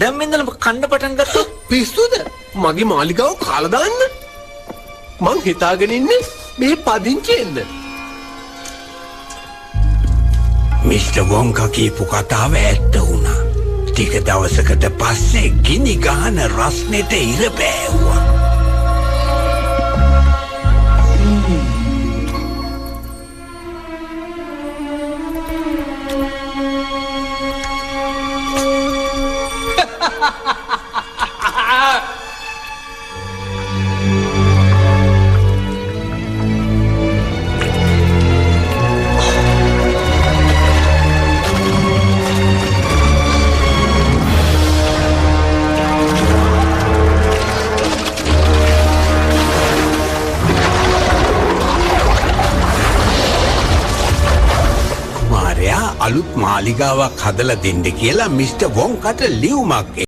දැන් ඉඳලා කන්න පටන් ගත්තා. පිස්සුද? මගේ මාලිගාව කාලා දාන්න. මං හිතාගෙන ඉන්නේ මේ පදිංචිෙන්ද. මිස්ටර් වොන්කා කියපු කතාව ඇත්ත වුණා. ටික දවසකට පස්සේ ගිනි ගහන රස්නෙට ඉර බෑවුවා. අලුත් මාලිගාවක් හදලා දෙන්න කියලා මිස්ටර් වොන්කට ලියුමක්